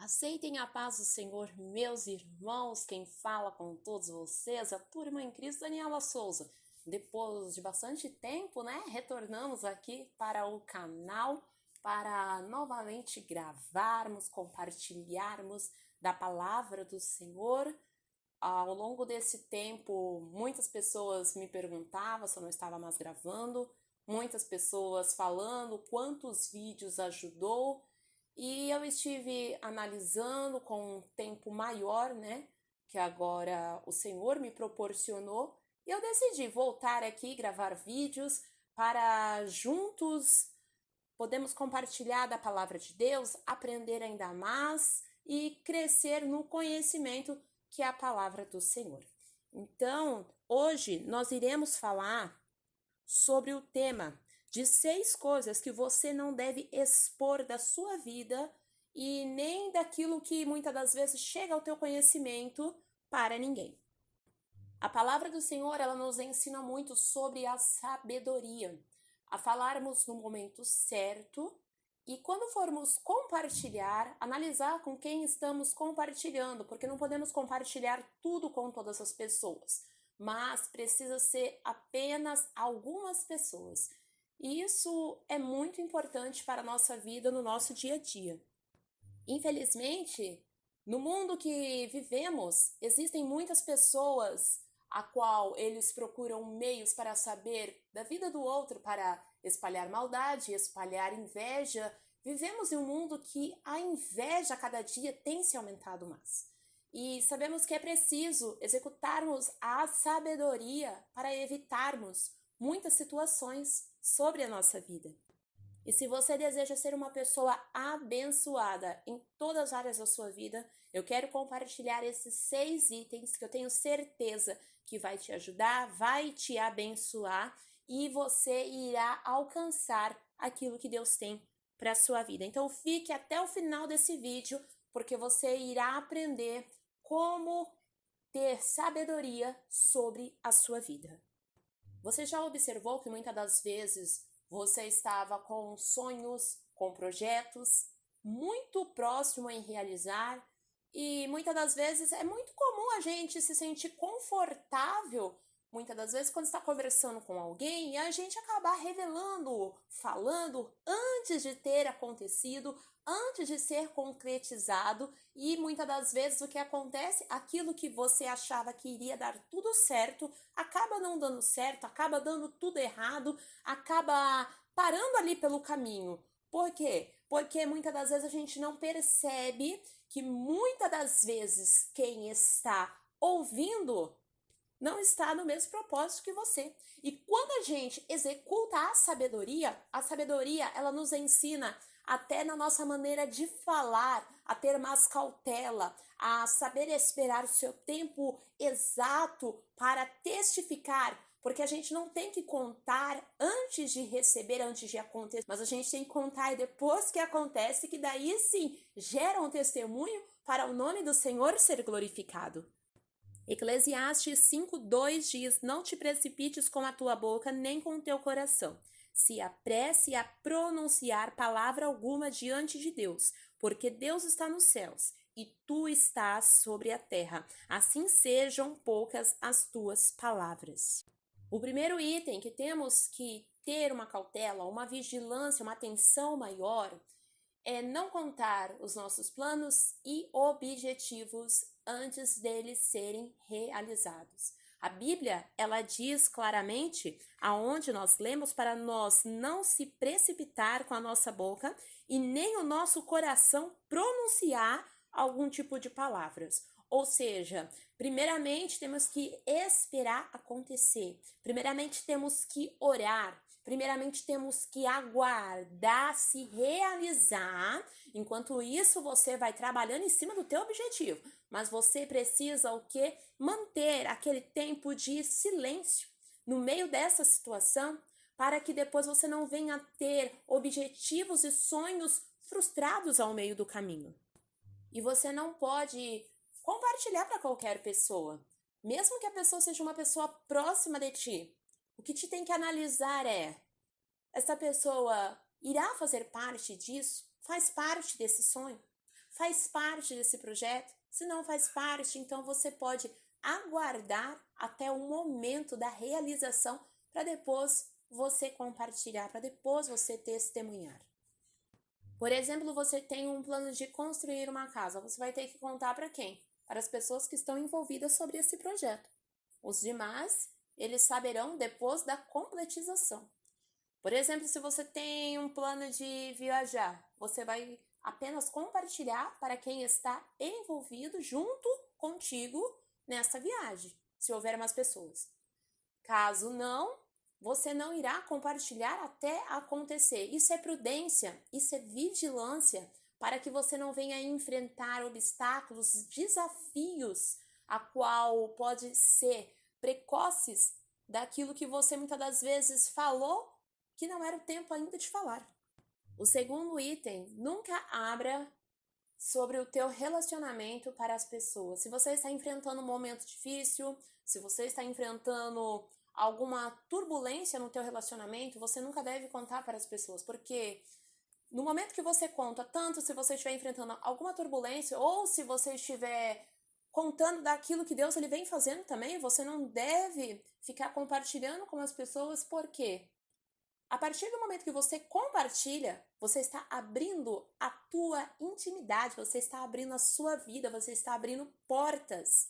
Aceitem a paz do Senhor, meus irmãos. Quem fala com todos vocês, a tua irmã em Cristo, Daniela Souza. Depois de bastante tempo, retornamos aqui para o canal para novamente gravarmos, compartilharmos da palavra do Senhor. Ao longo desse tempo, muitas pessoas me perguntavam se eu não estava mais gravando, muitas pessoas falando quantos vídeos ajudou. E eu estive analisando com um tempo maior, que agora o Senhor me proporcionou. E eu decidi voltar aqui, gravar vídeos para juntos podemos compartilhar da palavra de Deus, aprender ainda mais e crescer no conhecimento que é a palavra do Senhor. Então, hoje nós iremos falar sobre o tema de 6 coisas que você não deve expor da sua vida e nem daquilo que muitas das vezes chega ao teu conhecimento para ninguém. A palavra do Senhor, ela nos ensina muito sobre a sabedoria, a falarmos no momento certo e quando formos compartilhar, analisar com quem estamos compartilhando, porque não podemos compartilhar tudo com todas as pessoas, mas precisa ser apenas algumas pessoas. E isso é muito importante para a nossa vida, no nosso dia a dia. Infelizmente, no mundo que vivemos, existem muitas pessoas a qual eles procuram meios para saber da vida do outro, para espalhar maldade, espalhar inveja. Vivemos em um mundo que a inveja a cada dia tem se aumentado mais. E sabemos que é preciso executarmos a sabedoria para evitarmos muitas situações sobre a nossa vida. E se você deseja ser uma pessoa abençoada em todas as áreas da sua vida, eu quero compartilhar esses 6 itens que eu tenho certeza que vai te ajudar, vai te abençoar e você irá alcançar aquilo que Deus tem para a sua vida. Então fique até o final desse vídeo, porque você irá aprender como ter sabedoria sobre a sua vida. Você já observou que muitas das vezes você estava com sonhos, com projetos muito próximo em realizar e muitas das vezes é muito comum a gente se sentir confortável, muitas das vezes quando está conversando com alguém e a gente acabar revelando, falando antes de ter acontecido, antes de ser concretizado e muitas das vezes o que acontece, aquilo que você achava que iria dar tudo certo, acaba não dando certo, acaba dando tudo errado, acaba parando ali pelo caminho. Por quê? Porque muitas das vezes a gente não percebe que muitas das vezes quem está ouvindo não está no mesmo propósito que você. E quando a gente executa a sabedoria ela nos ensina até na nossa maneira de falar, a ter mais cautela, a saber esperar o seu tempo exato para testificar, porque a gente não tem que contar antes de receber, antes de acontecer, mas a gente tem que contar depois que acontece, que daí sim gera um testemunho para o nome do Senhor ser glorificado. Eclesiastes 5:2 diz: não te precipites com a tua boca, nem com o teu coração. Se apresse a pronunciar palavra alguma diante de Deus, porque Deus está nos céus e tu estás sobre a terra. Assim sejam poucas as tuas palavras. O primeiro item que temos que ter uma cautela, uma vigilância, uma atenção maior é não contar os nossos planos e objetivos antes deles serem realizados. A Bíblia, ela diz claramente aonde nós lemos para nós não se precipitar com a nossa boca e nem o nosso coração pronunciar algum tipo de palavras. Ou seja, primeiramente temos que esperar acontecer. Primeiramente temos que orar. Primeiramente temos que aguardar se realizar. Enquanto isso, você vai trabalhando em cima do teu objetivo. Mas você precisa o quê? Manter aquele tempo de silêncio no meio dessa situação para que depois você não venha ter objetivos e sonhos frustrados ao meio do caminho. E você não pode compartilhar para qualquer pessoa, mesmo que a pessoa seja uma pessoa próxima de ti. O que te tem que analisar é: essa pessoa irá fazer parte disso? Faz parte desse sonho? faz parte desse projeto? Se não faz parte, então você pode aguardar até o momento da realização para depois você compartilhar, para depois você testemunhar. Por exemplo, você tem um plano de construir uma casa, você vai ter que contar para quem? Para as pessoas que estão envolvidas sobre esse projeto. Os demais, eles saberão depois da completização. Por exemplo, se você tem um plano de viajar, você vai apenas compartilhar para quem está envolvido junto contigo nessa viagem, se houver mais pessoas. Caso não, você não irá compartilhar até acontecer. Isso é prudência, isso é vigilância, para que você não venha enfrentar obstáculos, desafios, a qual pode ser precoces daquilo que você muitas das vezes falou que não era o tempo ainda de falar. O segundo item, nunca abra sobre o teu relacionamento para as pessoas. Se você está enfrentando um momento difícil, se você está enfrentando alguma turbulência no teu relacionamento, você nunca deve contar para as pessoas, porque no momento que você conta, tanto se você estiver enfrentando alguma turbulência ou se você estiver contando daquilo que Deus ele vem fazendo também, você não deve ficar compartilhando com as pessoas, porque a partir do momento que você compartilha, você está abrindo a tua intimidade, você está abrindo a sua vida, você está abrindo portas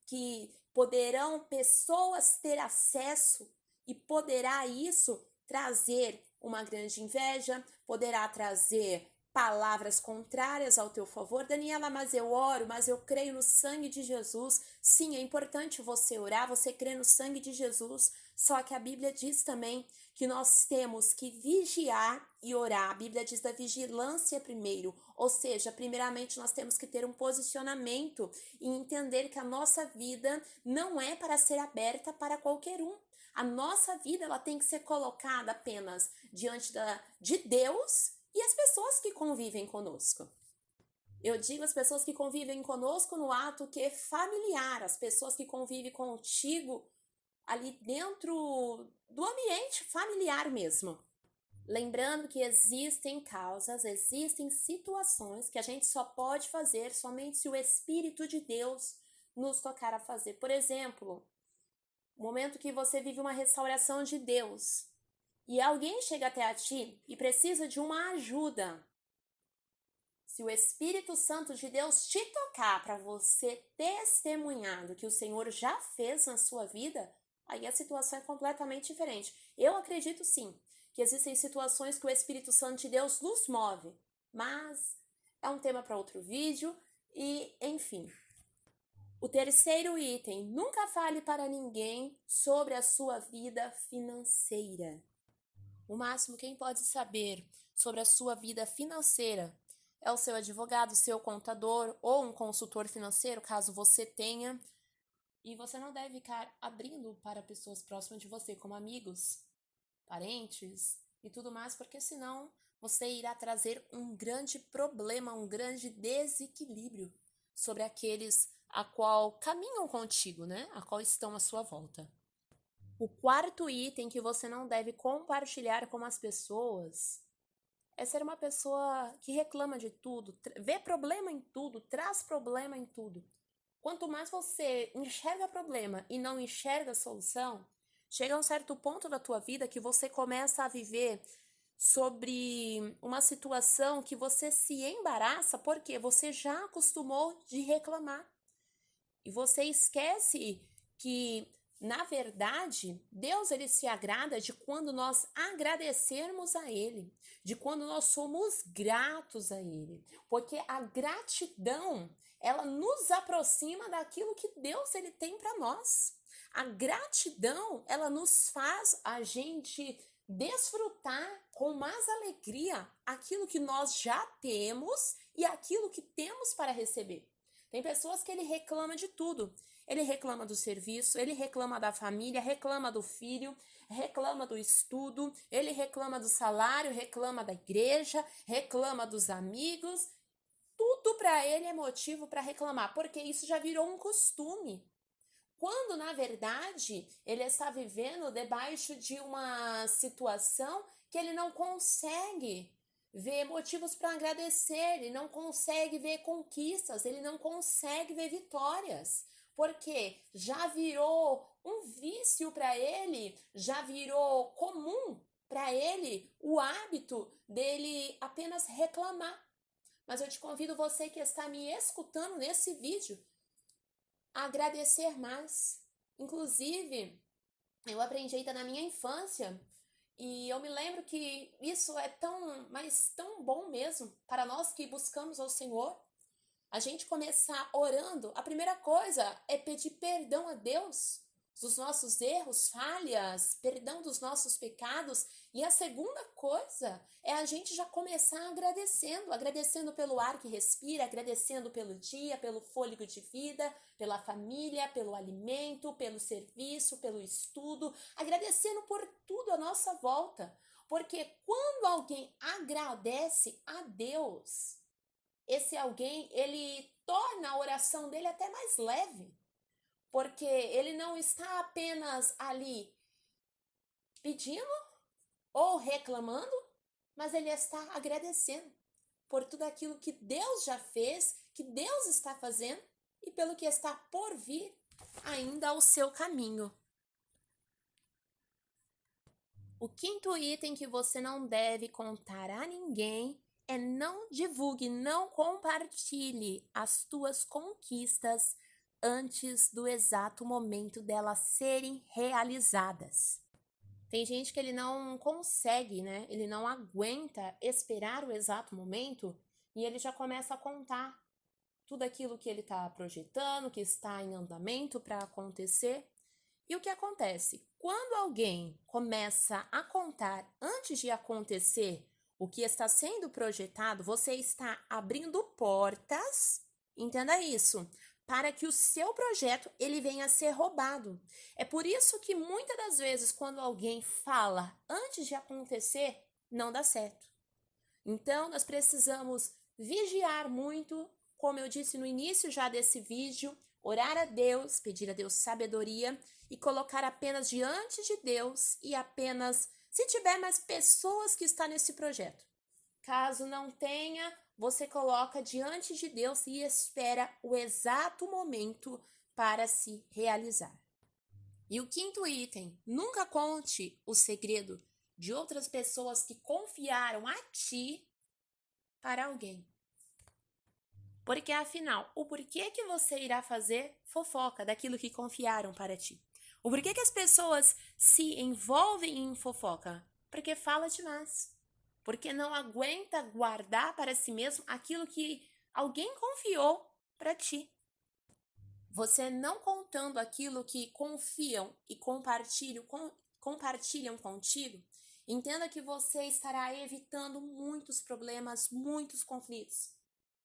que poderão pessoas ter acesso e poderá isso trazer uma grande inveja, poderá trazer palavras contrárias ao teu favor. Daniela, mas eu oro, mas eu creio no sangue de Jesus. Sim, é importante você orar, você crê no sangue de Jesus, só que a Bíblia diz também que nós temos que vigiar e orar. A Bíblia diz da vigilância primeiro, ou seja, primeiramente nós temos que ter um posicionamento e entender que a nossa vida não é para ser aberta para qualquer um. A nossa vida ela tem que ser colocada apenas diante de Deus e as pessoas que convivem conosco. Eu digo as pessoas que convivem conosco no ato que é familiar, as pessoas que convivem contigo ali dentro do ambiente familiar mesmo. Lembrando que existem causas, existem situações que a gente só pode fazer somente se o Espírito de Deus nos tocar a fazer. Por exemplo, o momento que você vive uma restauração de Deus e alguém chega até a ti e precisa de uma ajuda. Se o Espírito Santo de Deus te tocar para você testemunhar do que o Senhor já fez na sua vida, aí a situação é completamente diferente. Eu acredito sim que existem situações que o Espírito Santo de Deus nos move, mas é um tema para outro vídeo e, enfim. O terceiro item, nunca fale para ninguém sobre a sua vida financeira. O máximo quem pode saber sobre a sua vida financeira é o seu advogado, seu contador ou um consultor financeiro, caso você tenha. E você não deve ficar abrindo para pessoas próximas de você, como amigos, parentes e tudo mais, porque senão você irá trazer um grande problema, um grande desequilíbrio sobre aqueles a qual caminham contigo, né? A qual estão à sua volta. O quarto item que você não deve compartilhar com as pessoas é ser uma pessoa que reclama de tudo, vê problema em tudo, traz problema em tudo. Quanto mais você enxerga problema e não enxerga solução, chega a um certo ponto da tua vida que você começa a viver sobre uma situação que você se embaraça porque você já acostumou de reclamar. E você esquece que, na verdade, Deus ele se agrada de quando nós agradecermos a Ele, de quando nós somos gratos a Ele, porque a gratidão ela nos aproxima daquilo que Deus ele tem para nós. A gratidão ela nos faz a gente desfrutar com mais alegria aquilo que nós já temos e aquilo que temos para receber. Tem pessoas que ele reclama de tudo. Ele reclama do serviço, ele reclama da família, reclama do filho, reclama do estudo, ele reclama do salário, reclama da igreja, reclama dos amigos. Tudo para ele é motivo para reclamar, porque isso já virou um costume. Quando, na verdade, ele está vivendo debaixo de uma situação que ele não consegue ver motivos para agradecer, ele não consegue ver conquistas, ele não consegue ver vitórias, porque já virou um vício para ele, já virou comum para ele o hábito dele apenas reclamar. Mas eu te convido, você que está me escutando nesse vídeo, a agradecer mais. Inclusive, eu aprendi ainda na minha infância e eu me lembro que isso é mas tão bom mesmo para nós que buscamos ao Senhor. A gente começar orando, a primeira coisa é pedir perdão a Deus dos nossos erros, falhas, perdão dos nossos pecados. E a segunda coisa é a gente já começar agradecendo pelo ar que respira, agradecendo pelo dia, pelo fôlego de vida, pela família, pelo alimento, pelo serviço, pelo estudo, agradecendo por tudo à nossa volta. Porque quando alguém agradece a Deus, esse alguém, ele torna a oração dele até mais leve, porque ele não está apenas ali pedindo ou reclamando, mas ele está agradecendo por tudo aquilo que Deus já fez, que Deus está fazendo e pelo que está por vir ainda ao seu caminho. O quinto item que você não deve contar a ninguém é não divulgue, não compartilhe as tuas conquistas antes do exato momento delas serem realizadas. Tem gente que ele não consegue, né? Ele não aguenta esperar o exato momento e ele já começa a contar tudo aquilo que ele está projetando, que está em andamento para acontecer. E o que acontece? Quando alguém começa a contar antes de acontecer o que está sendo projetado, você está abrindo portas, entenda isso, para que o seu projeto ele venha a ser roubado. É por isso que muitas das vezes quando alguém fala antes de acontecer, não dá certo. Então nós precisamos vigiar muito, como eu disse no início já desse vídeo, orar a Deus, pedir a Deus sabedoria e colocar apenas diante de Deus e apenas se tiver mais pessoas que estão nesse projeto. Caso não tenha, você coloca diante de Deus e espera o exato momento para se realizar. E o quinto item, nunca conte o segredo de outras pessoas que confiaram a ti para alguém. Porque afinal, o porquê que você irá fazer fofoca daquilo que confiaram para ti? O porquê que as pessoas se envolvem em fofoca? Porque fala demais. Porque não aguenta guardar para si mesmo aquilo que alguém confiou para ti. Você não contando aquilo que confiam e compartilham contigo, entenda que você estará evitando muitos problemas, muitos conflitos.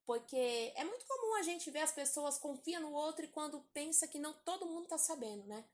Porque é muito comum a gente ver as pessoas confiam no outro e quando pensa que não todo mundo está sabendo, né?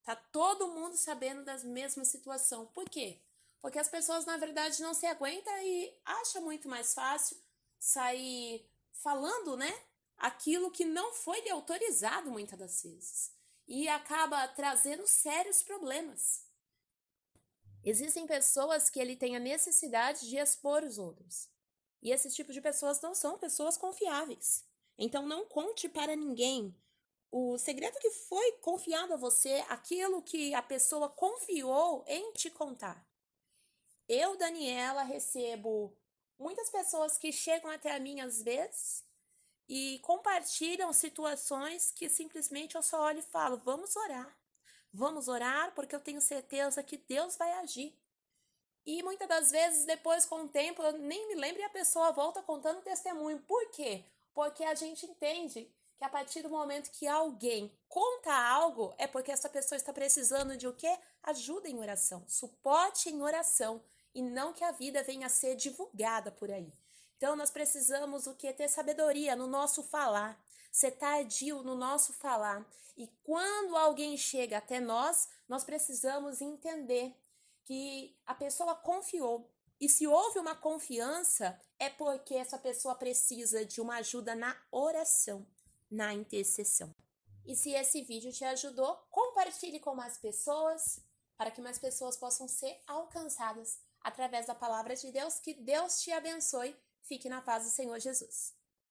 Tá todo mundo sabendo da mesma situação. Por quê? Porque as pessoas, na verdade, não se aguentam e acham muito mais fácil sair falando, né? Aquilo que não foi lhe autorizado muitas das vezes. E acaba trazendo sérios problemas. Existem pessoas que ele tem a necessidade de expor os outros. E esse tipo de pessoas não são pessoas confiáveis. Então não conte para ninguém o segredo que foi confiado a você, aquilo que a pessoa confiou em te contar. Eu, Daniela, recebo muitas pessoas que chegam até a mim às vezes e compartilham situações que simplesmente eu só olho e falo, vamos orar. Vamos orar porque eu tenho certeza que Deus vai agir. E muitas das vezes, depois, com o tempo, eu nem me lembro e a pessoa volta contando testemunho. Por quê? Porque a gente entende que a partir do momento que alguém conta algo, é porque essa pessoa está precisando de o quê? Ajuda em oração, suporte em oração, e não que a vida venha a ser divulgada por aí. Então, nós precisamos o quê? Ter sabedoria no nosso falar, ser tardio no nosso falar. E quando alguém chega até nós, nós precisamos entender que a pessoa confiou. E se houve uma confiança, é porque essa pessoa precisa de uma ajuda na oração, na intercessão. E se esse vídeo te ajudou, compartilhe com mais pessoas, para que mais pessoas possam ser alcançadas através da palavra de Deus. Que Deus te abençoe. Fique na paz do Senhor Jesus.